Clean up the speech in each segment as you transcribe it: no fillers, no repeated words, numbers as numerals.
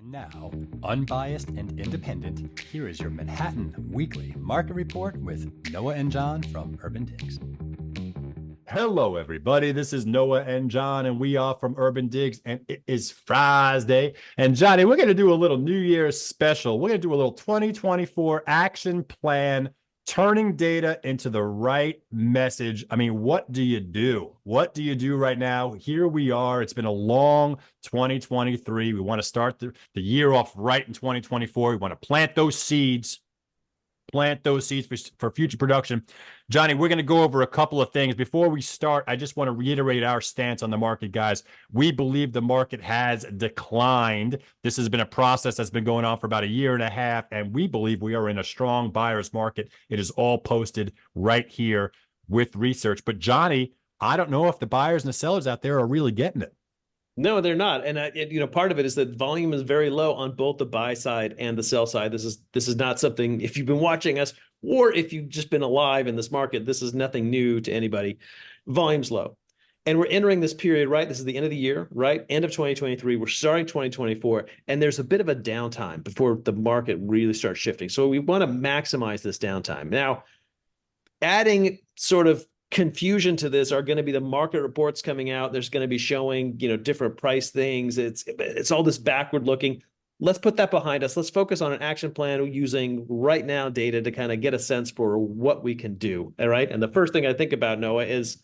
And now, unbiased and independent, here is your Manhattan Weekly Market Report with Noah and John from UrbanDigs. Hello, everybody. This is Noah and John, and we are from UrbanDigs, and it is Friday. And Johnny, we're going to do a little New Year's special. We're going to do a little 2024 action plan, turning data into the right message. I mean, what do you do? What do you do right now? Here we are. It's been a long 2023. We want to start the year off right in 2024. We want to plant those seeds for future production. Johnny, we're going to go over a couple of things. Before we start, I just want to reiterate our stance on the market, guys. We believe the market has declined. This has been a process that's been going on for about a year and a half, and we believe we are in a strong buyer's market. It is all posted right here with research. But Johnny, I don't know if the buyers and the sellers out there are really getting it. No, they're not. And part of it is that volume is very low on both the buy side and the sell side. This is not something, if you've been watching us or if you've just been alive in this market, this is nothing new to anybody. Volume's low. And we're entering this period, right? This is the end of the year, right? End of 2023. We're starting 2024, and there's a bit of a downtime before the market really starts shifting. So we want to maximize this downtime. Now, adding sort of confusion to this are going to be the market reports coming out. There's going to be showing, different price things. It's all this backward looking. Let's put that behind us. Let's focus on an action plan using right now data to kind of get a sense for what we can do. All right. And the first thing I think about, Noah, is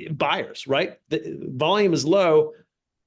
buyers, right? The volume is low,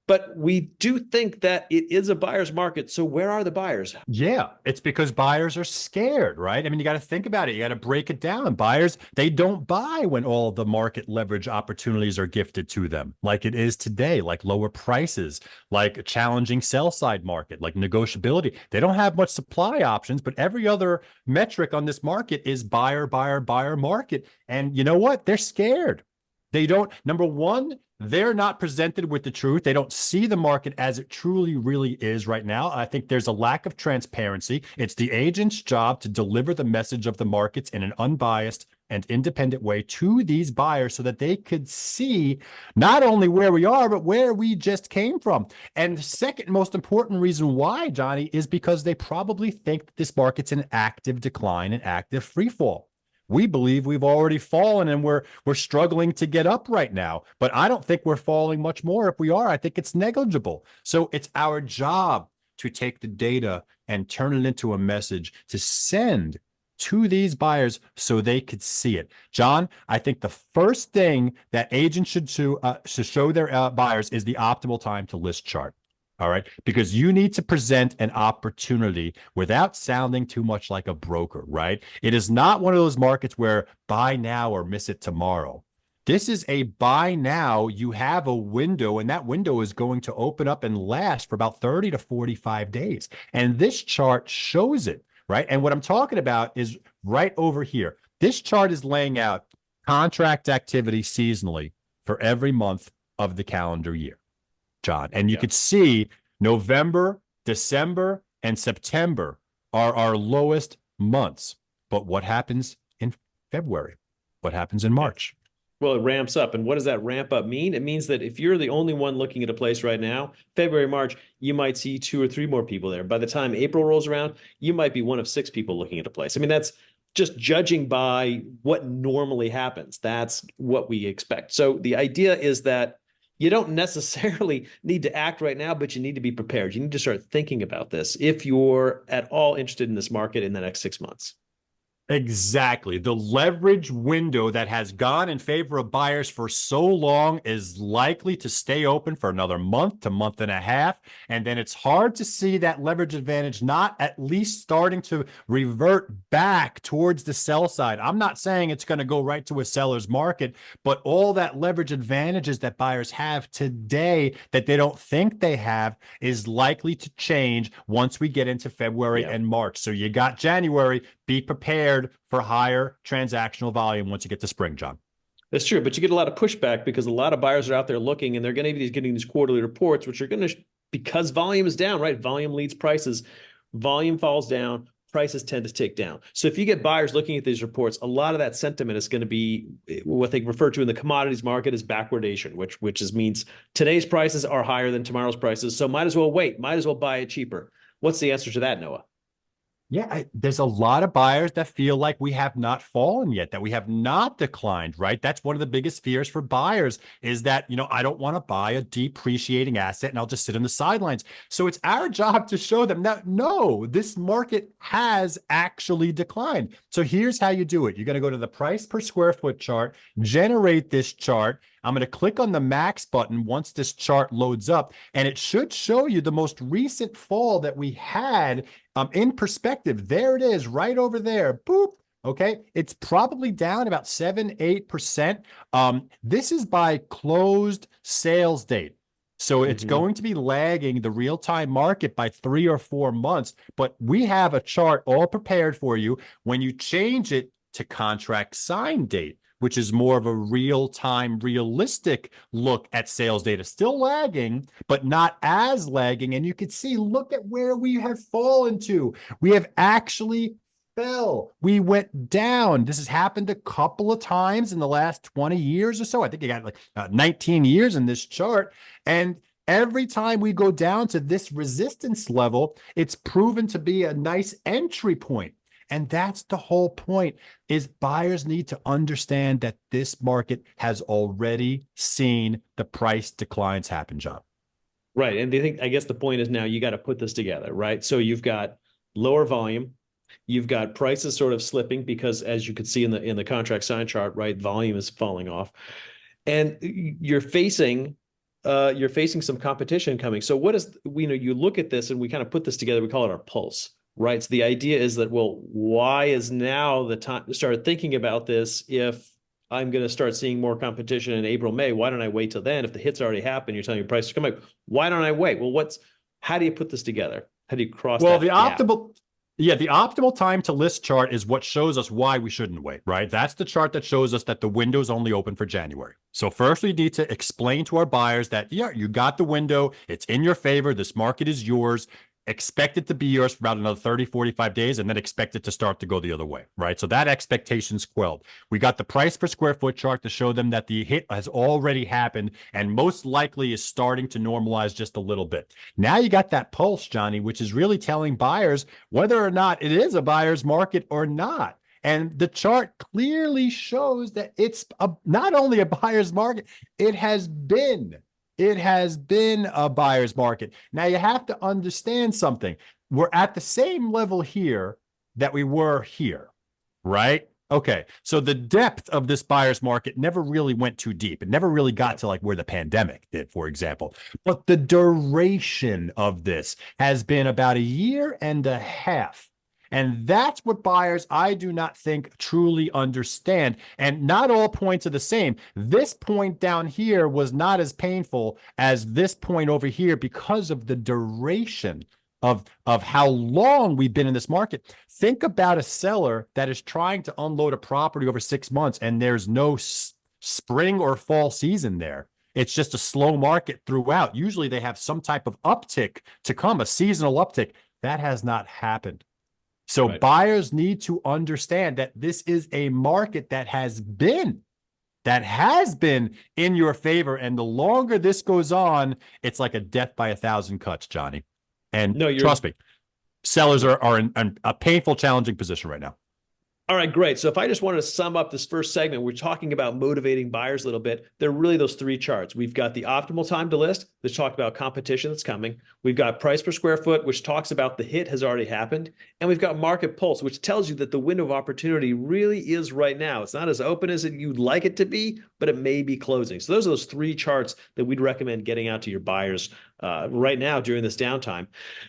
but we do think that it is a buyer's market. So where are the buyers? Yeah, it's because buyers are scared, right? I mean, you got to think about it. You got to break it down. Buyers, they don't buy when all the market leverage opportunities are gifted to them, like it is today, like lower prices, like a challenging sell side market, like negotiability. They don't have much supply options, but every other metric on this market is buyer, buyer, buyer market. And you know what? They're scared. They don't, number one, they're not presented with the truth. They don't see the market as it truly, really is right now. I think there's a lack of transparency. It's the agent's job to deliver the message of the markets in an unbiased and independent way to these buyers so that they could see not only where we are, but where we just came from. And the second most important reason why, Johnny, is because they probably think that this market's in active decline and active free fall. We believe we've already fallen and we're struggling to get up right now. But I don't think we're falling much more. If we are, I think it's negligible. So it's our job to take the data and turn it into a message to send to these buyers so they could see it. John, I think the first thing that agents should show their buyers is the optimal time to list chart. All right, because you need to present an opportunity without sounding too much like a broker, right? It is not one of those markets where buy now or miss it tomorrow. This is a buy now. You have a window, and that window is going to open up and last for about 30 to 45 days. And this chart shows it, right? And what I'm talking about is right over here. This chart is laying out contract activity seasonally for every month of the calendar year, John. And you could see November, December, and September are our lowest months. But what happens in February? What happens in March? Well, it ramps up. And what does that ramp up mean? It means that if you're the only one looking at a place right now, February, March, you might see 2 or 3 more people there. By the time April rolls around, you might be one of 6 people looking at a place. I mean, that's just judging by what normally happens. That's what we expect. So the idea is that you don't necessarily need to act right now, but you need to be prepared. You need to start thinking about this if you're at all interested in this market in the next 6 months. Exactly. The leverage window that has gone in favor of buyers for so long is likely to stay open for another month to month and a half. And then it's hard to see that leverage advantage not at least starting to revert back towards the sell side. I'm not saying it's going to go right to a seller's market, but all that leverage advantages that buyers have today that they don't think they have is likely to change once we get into February and March. So you got January. Be prepared for higher transactional volume once you get to spring, John. That's true, but you get a lot of pushback because a lot of buyers are out there looking, and they're going to be getting these quarterly reports, which are going to, because volume is down, right? Volume leads prices. Volume falls down, prices tend to tick down. So if you get buyers looking at these reports, a lot of that sentiment is going to be what they refer to in the commodities market as backwardation, which means today's prices are higher than tomorrow's prices. So might as well wait, might as well buy it cheaper. What's the answer to that, Noah? Yeah, there's a lot of buyers that feel like we have not fallen yet, that we have not declined, right? That's one of the biggest fears for buyers is that, I don't want to buy a depreciating asset and I'll just sit on the sidelines. So it's our job to show them that, no, this market has actually declined. So here's how you do it. You're going to go to the price per square foot chart, generate this chart. I'm going to click on the max button once this chart loads up, and it should show you the most recent fall that we had in perspective. There it is right over there. Boop. Okay. It's probably down about 7-8%. This is by closed sales date. So it's going to be lagging the real-time market by 3 or 4 months, but we have a chart all prepared for you when you change it to contract sign date, which is more of a real-time, realistic look at sales data. Still lagging, but not as lagging. And you can see, look at where we have fallen to. We have actually fell. We went down. This has happened a couple of times in the last 20 years or so. I think you got like 19 years in this chart. And every time we go down to this resistance level, it's proven to be a nice entry point. And that's the whole point, is buyers need to understand that this market has already seen the price declines happen, John. Right. And I guess the point is now you got to put this together, right? So you've got lower volume, you've got prices sort of slipping because, as you could see in the contract sign chart, right, volume is falling off. And you're facing some competition coming. So what is, you look at this and we kind of put this together, we call it our pulse. Right. So the idea is that, well, why is now the time to start thinking about this? If I'm going to start seeing more competition in April, May, why don't I wait till then? If the hits already happened, you're telling me prices come up. Why don't I wait? Well, how do you put this together? How do you cross that gap? The optimal time to list chart is what shows us why we shouldn't wait, right? That's the chart that shows us that the window is only open for January. So first we need to explain to our buyers that, yeah, you got the window. It's in your favor. This market is yours. Expect it to be yours for about another 30, 45 days, and then expect it to start to go the other way, right? So that expectation's quelled. We got the price per square foot chart to show them that the hit has already happened and most likely is starting to normalize just a little bit. Now you got that pulse, Johnny, which is really telling buyers whether or not it is a buyer's market or not. And the chart clearly shows that it's not only a buyer's market, it has been a buyer's market. Now you have to understand something. We're at the same level here that we were here, right? Okay, so the depth of this buyer's market never really went too deep. It never really got to like where the pandemic did, for example. But the duration of this has been about 1.5 years. And that's what buyers, I do not think, truly understand. And not all points are the same. This point down here was not as painful as this point over here because of the duration of how long we've been in this market. Think about a seller that is trying to unload a property over 6 months and there's no spring or fall season there. It's just a slow market throughout. Usually they have some type of uptick to come, a seasonal uptick. That has not happened. So right. Buyers need to understand that this is a market that has been in your favor. And the longer this goes on, it's like a death by 1,000 cuts, Johnny. And trust me, sellers are in a painful, challenging position right now. All right, great. So if I just wanted to sum up this first segment, we're talking about motivating buyers a little bit. They're really those 3 charts. We've got the optimal time to list, which talks about competition that's coming. We've got price per square foot, which talks about the hit has already happened. And we've got market pulse, which tells you that the window of opportunity really is right now. It's not as open as you'd like it to be, but it may be closing. So those are those 3 charts that we'd recommend getting out to your buyers right now during this downtime.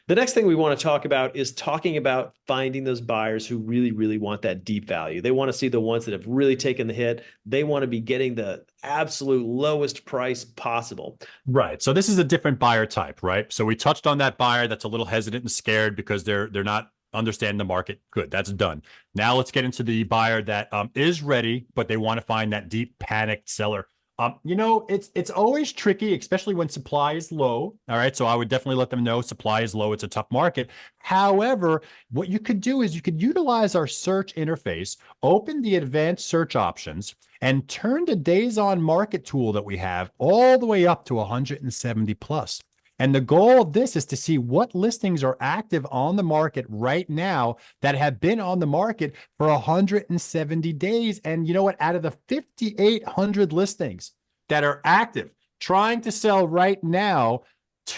The next thing we want to talk about is talking about finding those buyers who really, really want that deep value. They want to see the ones that have really taken the hit. They want to be getting the absolute lowest price possible. Right. So this is a different buyer type, right? So we touched on that buyer that's a little hesitant and scared because they're not understanding the market. Good. That's done. Now let's get into the buyer that is ready, but they want to find that deep panicked seller. It's always tricky, especially when supply is low. All right. So I would definitely let them know supply is low. It's a tough market. However, what you could do is you could utilize our search interface, open the advanced search options, and turn the days on market tool that we have all the way up to 170 plus. And the goal of this is to see what listings are active on the market right now that have been on the market for 170 days. And you know what? Out of the 5,800 listings that are active, trying to sell right now,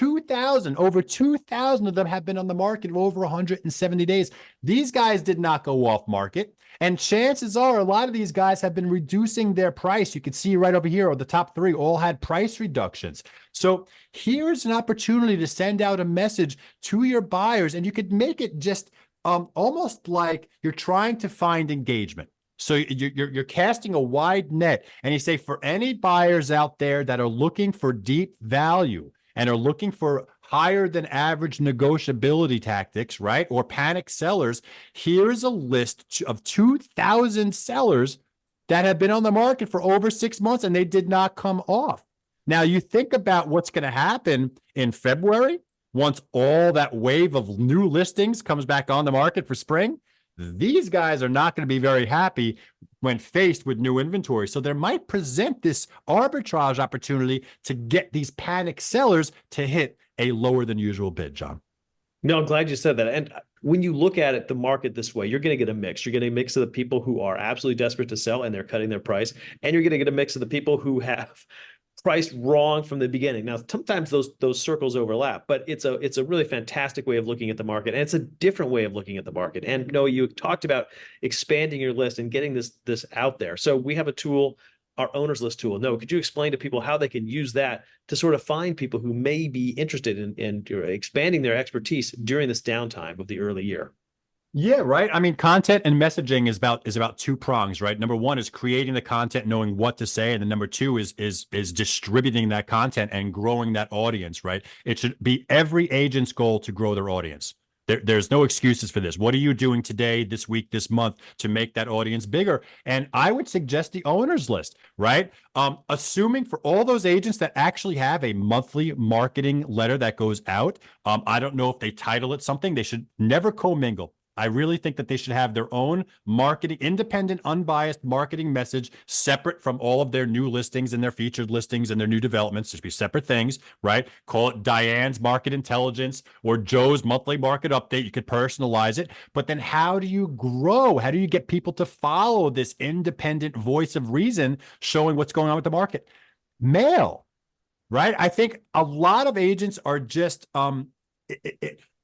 over 2,000 of them have been on the market over 170 days. These guys did not go off market. And chances are a lot of these guys have been reducing their price. You can see right over here, or the top three all had price reductions. So here's an opportunity to send out a message to your buyers, and you could make it just almost like you're trying to find engagement. So you're casting a wide net, and you say, for any buyers out there that are looking for deep value and are looking for higher than average negotiability tactics, right? Or panic sellers, here's a list of 2,000 sellers that have been on the market for over 6 months and they did not come off. Now you think about what's going to happen in February once all that wave of new listings comes back on the market for spring. These guys are not going to be very happy when faced with new inventory. So there might present this arbitrage opportunity to get these panic sellers to hit a lower than usual bid, John. No, I'm glad you said that. And when you look at it, the market this way, you're going to get a mix. You're getting a mix of the people who are absolutely desperate to sell and they're cutting their price. And you're going to get a mix of the people who have priced wrong from the beginning. Now, sometimes those circles overlap, but it's a really fantastic way of looking at the market, and it's a different way of looking at the market. And no, you talked about expanding your list and getting this out there. So we have a tool, our owners list tool. No, could you explain to people how they can use that to sort of find people who may be interested in expanding their expertise during this downtime of the early year? Yeah, right. I mean, content and messaging is about two prongs, right? Number one is creating the content, knowing what to say, and then number two is distributing that content and growing that audience, right? It should be every agent's goal to grow their audience. There's no excuses for this. What are you doing today, this week, this month to make that audience bigger? And I would suggest the owners list, right? Assuming for all those agents that actually have a monthly marketing letter that goes out, I don't know if they title it something. They should never commingle. I really think that they should have their own marketing, independent, unbiased marketing message separate from all of their new listings and their featured listings and their new developments. There should be separate things, right? Call it Diane's Market Intelligence or Joe's Monthly Market Update. You could personalize it. But then how do you grow? How do you get people to follow this independent voice of reason showing what's going on with the market? Mail, right? I think a lot of agents are just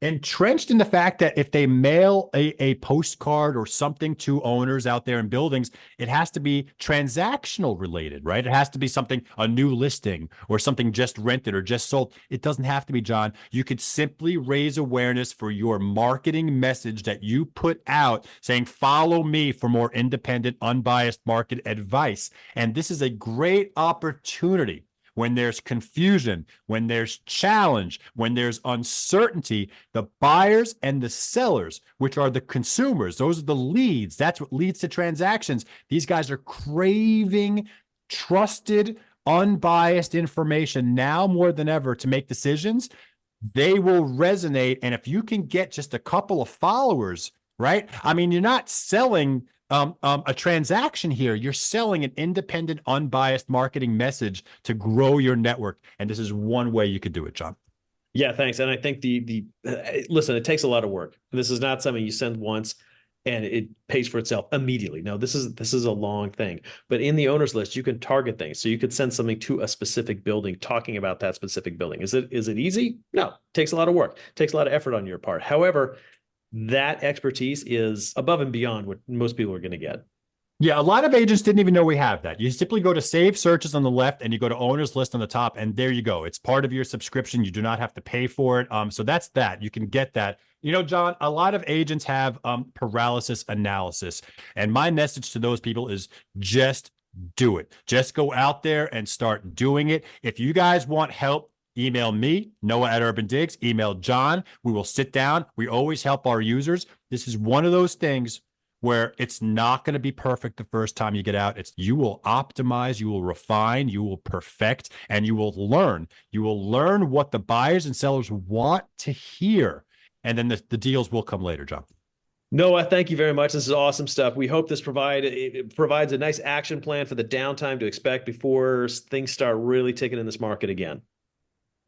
entrenched in the fact that if they mail a postcard or something to owners out there in buildings, it has to be transactional related, right? It has to be something, a new listing or something just rented or just sold. It doesn't have to be, John. You could simply raise awareness for your marketing message that you put out saying, follow me for more independent, unbiased market advice. And this is a great opportunity when there's confusion, when there's challenge, when there's uncertainty, the buyers and the sellers, which are the consumers, those are the leads. That's what leads to transactions. These guys are craving trusted, unbiased information now more than ever to make decisions. They will resonate. And if you can get just a couple of followers, right? I mean, you're not selling a transaction here. You're selling an independent, unbiased marketing message to grow your network. And this is one way you could do it, John. Yeah, thanks. And I think listen, it takes a lot of work. This is not something you send once and it pays for itself immediately. No, this is a long thing. But in the owners list, you can target things. So you could send something to a specific building talking about that specific building. Is it easy? No, it takes a lot of work. It takes a lot of effort on your part. However, that expertise is above and beyond what most people are going to get. Yeah, a lot of agents didn't even know we have that. You simply go to save searches on the left and you go to owners list on the top, and there you go. It's part of your subscription. You do not have to pay for it. So that's that. You can get that. You know, John, a lot of agents have paralysis analysis. And my message to those people is just do it. Just go out there and start doing it. If you guys want help, email me, Noah at UrbanDigs, email John. We will sit down. We always help our users. This is one of those things where it's not going to be perfect the first time you get out. You will optimize, you will refine, you will perfect, and you will learn. You will learn what the buyers and sellers want to hear. And then the deals will come later, John. Noah, thank you very much. This is awesome stuff. We hope this provides a nice action plan for the downtime to expect before things start really ticking in this market again.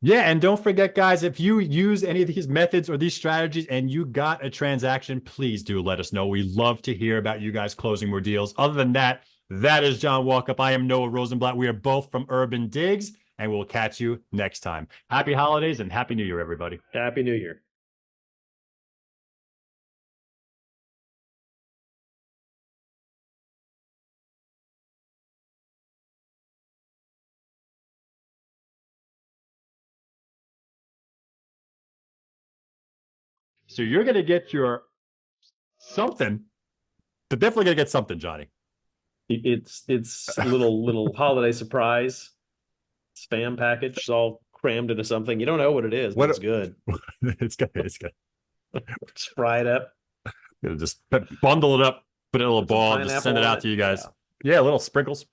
Yeah, and don't forget, guys, if you use any of these methods or these strategies and you got a transaction, please do let us know. We love to hear about you guys closing more deals. Other than that, that is John Walkup. I am Noah Rosenblatt. We are both from UrbanDigs, and we'll catch you next time. Happy holidays and Happy New Year, everybody. Happy New Year. So you're going to get your something, but definitely going to get something, Johnny. It's a little holiday surprise spam package. It's all crammed into something. You don't know what it is, but it's good. It's good. It's good. Just fry it up. Just bundle it up, put it in a little ball, just send it out to you guys. Yeah, little sprinkles.